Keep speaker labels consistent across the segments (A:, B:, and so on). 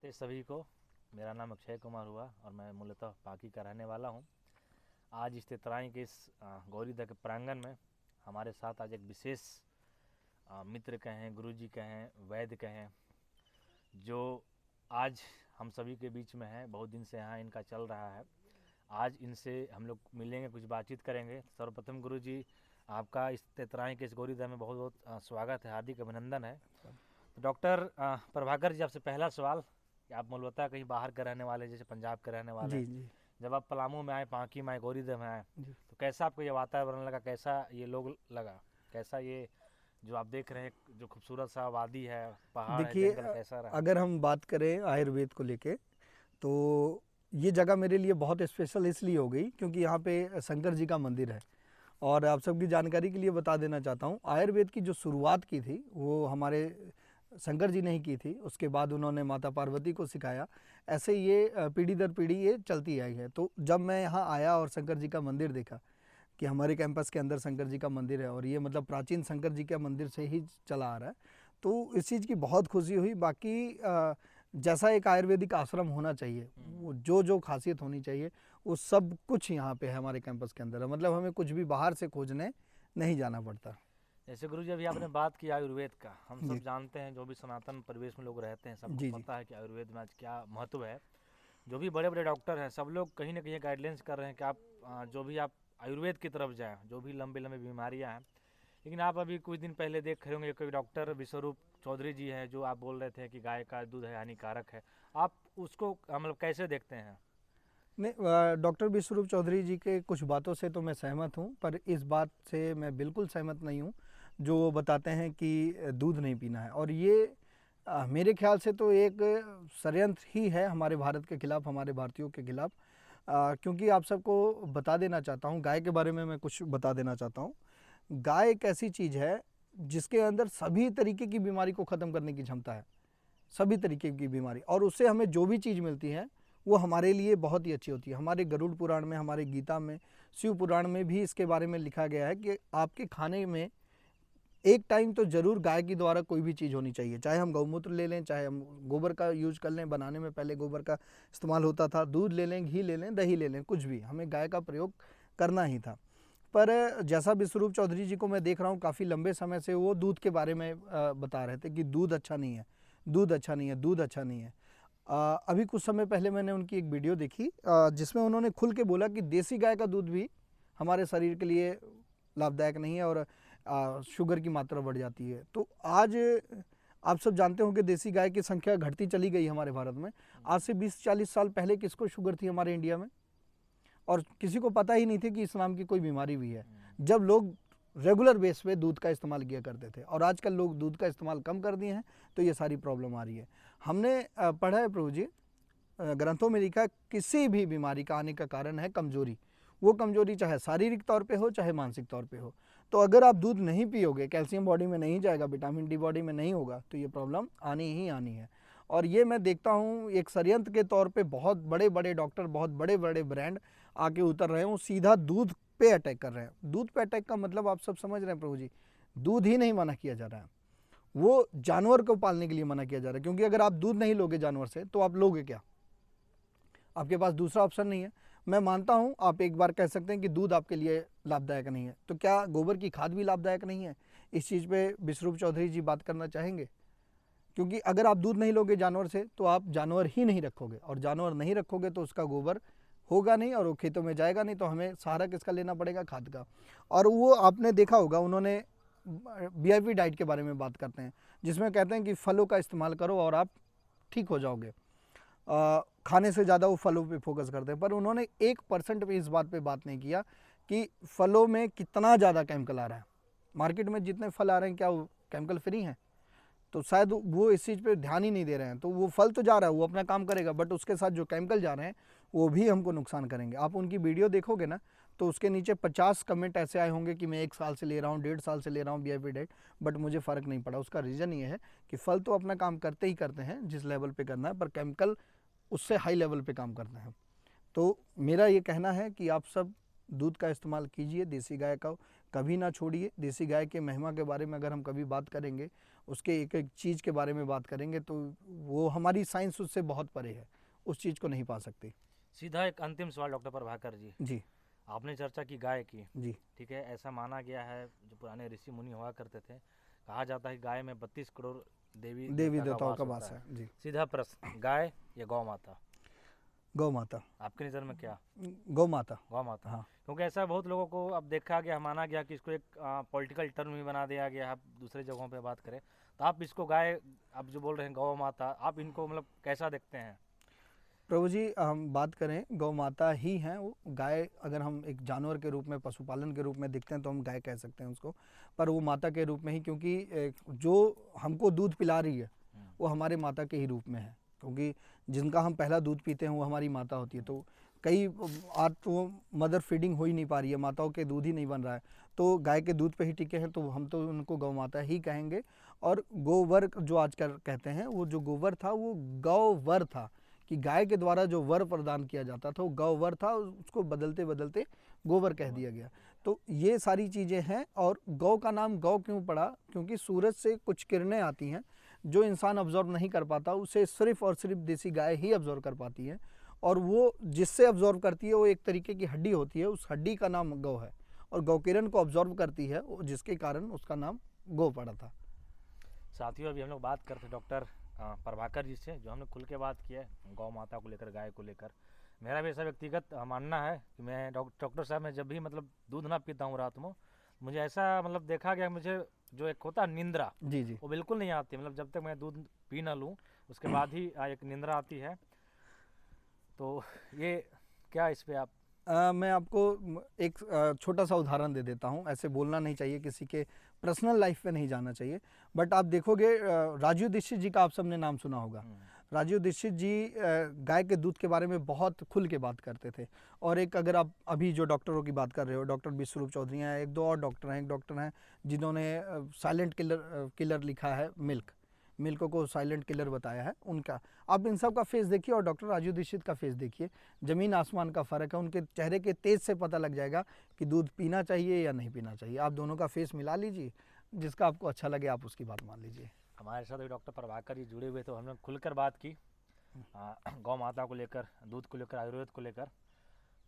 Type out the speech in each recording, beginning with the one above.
A: नमस्ते सभी को। मेरा नाम अक्षय कुमार हुआ और मैं मूलतः पाकी का रहने वाला हूँ। आज इस तेतराई के इस गौरीदह के प्रांगण में हमारे साथ आज एक विशेष मित्र कहें, गुरुजी कहें, वैद्य कहें, जो आज हम सभी के बीच में हैं। बहुत दिन से यहाँ इनका चल रहा है। आज इनसे हम लोग मिलेंगे, कुछ बातचीत करेंगे। सर्वप्रथम गुरुजी, आपका इस तेतराई के इस गौरीदह में बहुत बहुत स्वागत है, हार्दिक अभिनंदन है। तो डॉक्टर प्रभाकर जी, आपसे पहला सवाल कि आप मूलतः कहीं बाहर के रहने वाले, जैसे पंजाब के रहने वाले
B: जी
A: हैं।
B: जी
A: जब आप पलामू में आए, पांकी में आए, गौरीदह में आए,
B: जी।
A: तो कैसा आपको ये वातावरण लगा, कैसा ये लोग लगा, कैसा ये जो आप देख रहे हैं, जो खूबसूरत सा वादी है, पहाड़ है,
B: देखिए,
A: जंगल, कैसा रहा?
B: अगर हम बात करें आयुर्वेद को लेके, तो ये जगह मेरे लिए बहुत स्पेशल इसलिए हो गई क्योंकि यहाँ पे शंकर जी का मंदिर है। और आप सबकी जानकारी के लिए बता देना चाहता हूँ, आयुर्वेद की जो शुरुआत की थी वो हमारे शंकर जी ने ही की थी। उसके बाद उन्होंने माता पार्वती को सिखाया। ऐसे ये पीढ़ी दर पीढ़ी ये चलती आई है। तो जब मैं यहाँ आया और शंकर जी का मंदिर देखा कि हमारे कैंपस के अंदर शंकर जी का मंदिर है, और ये मतलब प्राचीन शंकर जी के मंदिर से ही चला आ रहा है, तो इस चीज़ की बहुत खुशी हुई। बाकी जैसा एक आयुर्वेदिक आश्रम होना चाहिए, वो जो खासियत होनी चाहिए, वो सब कुछ यहाँ पे है हमारे कैंपस के अंदर है। मतलब हमें कुछ भी बाहर से खोजने नहीं जाना पड़ता।
A: जैसे गुरु जी, अभी आपने बात की आयुर्वेद का, हम सब
B: जी
A: जानते हैं, जो भी सनातन परिवेश में लोग रहते हैं सबको
B: जी जी
A: पता है कि आयुर्वेद में आज क्या महत्व है। जो भी बड़े बड़े डॉक्टर हैं, सब लोग कहीं ना कहीं गाइडलाइंस कर रहे हैं कि आप जो भी आप आयुर्वेद की तरफ जाएं, जो भी लंबी लंबी बीमारियां हैं। लेकिन आप अभी कुछ दिन पहले देख रहे होंगे, कोई डॉक्टर विश्वरूप चौधरी जी हैं, जो आप बोल रहे थे कि गाय का दूध है हानिकारक है। आप उसको मतलब कैसे देखते हैं?
B: नहीं, डॉक्टर विश्वरूप चौधरी जी के कुछ बातों से तो मैं सहमत हूँ, पर इस बात से मैं बिल्कुल सहमत नहीं हूँ जो वो बताते हैं कि दूध नहीं पीना है। और ये मेरे ख्याल से तो एक षड्यंत्र ही है हमारे भारत के खिलाफ, हमारे भारतीयों के खिलाफ। क्योंकि आप सबको बता देना चाहता हूँ, गाय के बारे में मैं कुछ बता देना चाहता हूँ। गाय एक ऐसी चीज़ है जिसके अंदर सभी तरीके की बीमारी को ख़त्म करने की क्षमता है, सभी तरीके की बीमारी। और उससे हमें जो भी चीज़ मिलती है वो हमारे लिए बहुत ही अच्छी होती है। हमारे गरुड़ पुराण में, हमारे गीता में, शिव पुराण में भी इसके बारे में लिखा गया है कि आपके खाने में एक टाइम तो ज़रूर गाय के द्वारा कोई भी चीज़ होनी चाहिए। चाहे हम गौमूत्र ले लें, चाहे हम गोबर का यूज कर लें, बनाने में पहले गोबर का इस्तेमाल होता था, दूध ले लें, घी ले लें, दही ले लें, कुछ भी हमें गाय का प्रयोग करना ही था। पर जैसा विश्वरूप चौधरी जी को मैं देख रहा हूँ, काफ़ी लंबे समय से वो दूध के बारे में बता रहे थे कि दूध अच्छा नहीं है, दूध अच्छा नहीं है, दूध अच्छा नहीं है। अभी कुछ समय पहले मैंने उनकी एक वीडियो देखी जिसमें उन्होंने खुल के बोला कि देसी गाय का दूध भी हमारे शरीर के लिए लाभदायक नहीं है और शुगर की मात्रा बढ़ जाती है। तो आज आप सब जानते हो कि देसी गाय की संख्या घटती चली गई हमारे भारत में। आज से 20-40 साल पहले किसको शुगर थी हमारे इंडिया में? और किसी को पता ही नहीं थी कि इस नाम की कोई बीमारी भी है, जब लोग रेगुलर बेस पे दूध का इस्तेमाल किया करते थे। और आजकल लोग दूध का इस्तेमाल कम कर दिए हैं, तो ये सारी प्रॉब्लम आ रही है। हमने पढ़ा है प्रभु जी, ग्रंथों में लिखा है किसी भी बीमारी का आने का कारण है कमजोरी। वो कमजोरी चाहे शारीरिक तौर पे हो, चाहे मानसिक तौर पे हो। तो अगर आप दूध नहीं पियोगे, कैल्शियम बॉडी में नहीं जाएगा, विटामिन डी बॉडी में नहीं होगा, तो ये प्रॉब्लम आनी ही आनी है। और ये मैं देखता हूँ एक षड्यंत्र के तौर पे बहुत बड़े बड़े डॉक्टर, बहुत बड़े बड़े ब्रांड आके उतर रहे हैं, वो सीधा दूध पे अटैक कर रहे हैं। दूध पे अटैक का मतलब आप सब समझ रहे हैं प्रभु जी, दूध ही नहीं मना किया जा रहा है, वो जानवर को पालने के लिए मना किया जा रहा है। क्योंकि अगर आप दूध नहीं लोगे जानवर से, तो आप लोगे क्या? आपके पास दूसरा ऑप्शन नहीं है। मैं मानता हूं, आप एक बार कह सकते हैं कि दूध आपके लिए लाभदायक नहीं है, तो क्या गोबर की खाद भी लाभदायक नहीं है? इस चीज़ पे विश्वरूप चौधरी जी बात करना चाहेंगे। क्योंकि अगर आप दूध नहीं लोगे जानवर से, तो आप जानवर ही नहीं रखोगे, और जानवर नहीं रखोगे तो उसका गोबर होगा नहीं और वो खेतों में जाएगा नहीं, तो हमें सहारा किसका लेना पड़ेगा? खाद का। और वो आपने देखा होगा, उन्होंने वीआईपी डाइट के बारे में बात करते हैं, जिसमें कहते हैं कि फलों का इस्तेमाल करो और आप ठीक हो जाओगे। खाने से ज़्यादा वो फलों पे फोकस करते हैं, पर उन्होंने 1% भी इस बात पे बात नहीं किया कि फलों में कितना ज़्यादा केमिकल आ रहा है। मार्केट में जितने फल आ रहे हैं, क्या वो केमिकल फ्री हैं? तो शायद वो इस चीज़ पे ध्यान ही नहीं दे रहे हैं। तो वो फल तो जा रहा है, वो अपना काम करेगा, बट उसके साथ जो केमिकल जा रहे हैं वो भी हमको नुकसान करेंगे। आप उनकी वीडियो देखोगे ना, तो उसके नीचे 50 कमेंट ऐसे आए होंगे कि मैं 1 साल से ले रहा हूँ, 1.5 साल से ले रहा हूँ वीआईपी डाइट, बट मुझे फ़र्क नहीं पड़ा। उसका रीज़न ये है कि फल तो अपना काम करते ही करते हैं जिस लेवल पे करना है, पर केमिकल उससे हाई लेवल पे काम करते हैं। तो मेरा ये कहना है कि आप सब दूध का इस्तेमाल कीजिए, देसी गाय का कभी ना छोड़िए। देसी गाय के महिमा के बारे में अगर हम कभी बात करेंगे, उसके एक एक चीज़ के बारे में बात करेंगे तो वो हमारी साइंस उससे बहुत परे है, उस चीज़ को नहीं पा सकती।
A: सीधा एक अंतिम सवाल डॉक्टर प्रभाकर जी,
B: जी
A: आपने चर्चा की गाय की,
B: जी
A: ठीक है, ऐसा माना गया है, जो पुराने ऋषि मुनि हुआ करते थे, कहा जाता है कि गाय में 32 करोड़ देवी
B: देवी
A: देवता का
B: देवताओं
A: वास
B: का
A: होता
B: वास
A: है।
B: है। जी,
A: सीधा प्रश्न, गाय या गौ माता?
B: गौ माता।
A: आपकी नज़र में क्या?
B: गौ माता।
A: गौ माता।
B: हाँ।
A: क्योंकि ऐसा बहुत लोगों को अब देखा गया, माना गया कि इसको एक पॉलिटिकल टर्म भी बना दिया गया। आप दूसरे जगहों पे बात करें तो आप इसको गाय, आप जो बोल रहे हैं गौ माता, आप इनको मतलब कैसा देखते हैं?
B: प्रभु जी, हम बात करें गौ माता ही हैं वो। गाय अगर हम एक जानवर के रूप में, पशुपालन के रूप में देखते हैं तो हम गाय कह सकते हैं उसको, पर वो माता के रूप में ही, क्योंकि जो हमको दूध पिला रही है वो हमारे माता के ही रूप में है, क्योंकि जिनका हम पहला दूध पीते हैं वो हमारी माता होती है। तो कई आज तो मदर फीडिंग हो ही नहीं पा रही है, माताओं के दूध ही नहीं बन रहा है, तो गाय के दूध पे ही टिके हैं, तो हम तो उनको गौ माता ही कहेंगे। और गोवर जो आजकल कहते हैं, वो जो गोबर था वो गौवर था, कि गाय के द्वारा जो वर प्रदान किया जाता था वो गौवर था, उसको बदलते बदलते गोबर कह दिया गया। तो ये सारी चीज़ें हैं। और गौ का नाम गौ क्यों पड़ा? क्योंकि सूरज से कुछ किरणें आती हैं जो इंसान ऑब्जर्व नहीं कर पाता, उसे सिर्फ और सिर्फ देसी गाय ही ऑब्जर्व कर पाती है। और वो जिससे ऑब्जर्व करती है वो एक तरीके की हड्डी होती है, उस हड्डी का नाम गौ है, और गौ किरण को ऑब्जर्व करती है, जिसके कारण उसका नाम गौ पड़ा था।
A: साथियों, अभी हम लोग बात करते डॉक्टर प्रभाकर जी से, जो हमने खुल के बात की है गौ माता को लेकर, गाय को लेकर। मेरा भी ऐसा व्यक्तिगत मानना है कि मैं डॉक्टर साहब, मैं जब भी मतलब दूध ना पीता हूँ रात में, मुझे ऐसा मतलब देखा गया, मुझे जो एक होता है निंद्रा,
B: जी जी।
A: वो बिल्कुल नहीं आती। मतलब जब तक मैं दूध पी ना लूँ उसके बाद ही एक निंद्रा आती है। तो ये क्या इस पे आप?
B: मैं आपको एक छोटा सा उदाहरण दे देता हूँ। ऐसे बोलना नहीं चाहिए, किसी के पर्सनल लाइफ पे नहीं जाना चाहिए, बट आप देखोगे राजीव दीक्षित जी का आप सबने नाम सुना होगा। राजीव दीक्षित जी गाय के दूध के बारे में बहुत खुल के बात करते थे। और एक, अगर आप अभी जो डॉक्टरों की बात कर रहे हो, डॉक्टर विश्वरूप चौधरी हैं, एक दो और डॉक्टर हैं। एक डॉक्टर हैं जिन्होंने साइलेंट किलर लिखा है, मिल्क को साइलेंट किलर बताया है उनका। आप इन सब का फेस देखिए और डॉक्टर राजीव दीक्षित का फेस देखिए, ज़मीन आसमान का फ़र्क है। उनके चेहरे के तेज से पता लग जाएगा कि दूध पीना चाहिए या नहीं पीना चाहिए। आप दोनों का फेस मिला लीजिए, जिसका आपको अच्छा लगे आप उसकी बात मान लीजिए।
A: हमारे साथ भी डॉक्टर प्रभाकर जी जुड़े हुए, तो हमने खुलकर बात की गौ माता को लेकर, दूध को लेकर, आयुर्वेद को लेकर।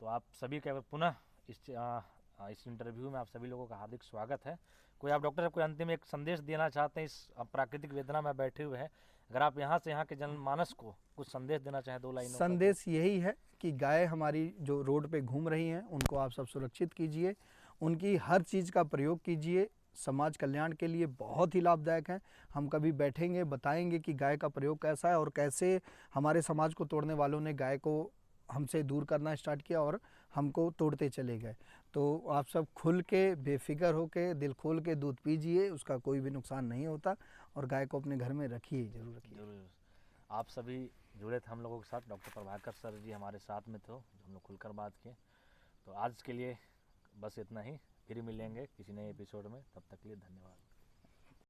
A: तो आप सभी का पुनः इस इंटरव्यू में आप सभी लोगों का हार्दिक स्वागत है। कोई आप डॉक्टर साहब कोई अंतिम एक संदेश देना चाहते हैं इस प्राकृतिक वेदना में बैठे हुए हैं, अगर आप यहाँ से यहाँ के जनमानस को कुछ संदेश देना चाहें 2 लाइनों का?
B: संदेश यही है कि गाय हमारी जो रोड पे घूम रही हैं उनको आप सब सुरक्षित कीजिए, उनकी हर चीज़ का प्रयोग कीजिए, समाज कल्याण के लिए बहुत ही लाभदायक है। हम कभी बैठेंगे, बताएंगे कि गाय का प्रयोग कैसा है और कैसे हमारे समाज को तोड़ने वालों ने गाय को हमसे दूर करना स्टार्ट किया और हमको तोड़ते चले गए। तो आप सब खुल के, बेफिक्र होके, दिल खोल के दूध पीजिए, उसका कोई भी नुकसान नहीं होता। और गाय को अपने घर में रखिए, जरूर रखिए।
A: जरूर। आप सभी जुड़े थे हम लोगों के साथ, डॉक्टर प्रभाकर सर जी हमारे साथ में थे, जो हम लोग खुलकर बात किए। तो आज के लिए बस इतना ही, फिर मिलेंगे किसी नए एपिसोड में, तब तक के लिए धन्यवाद।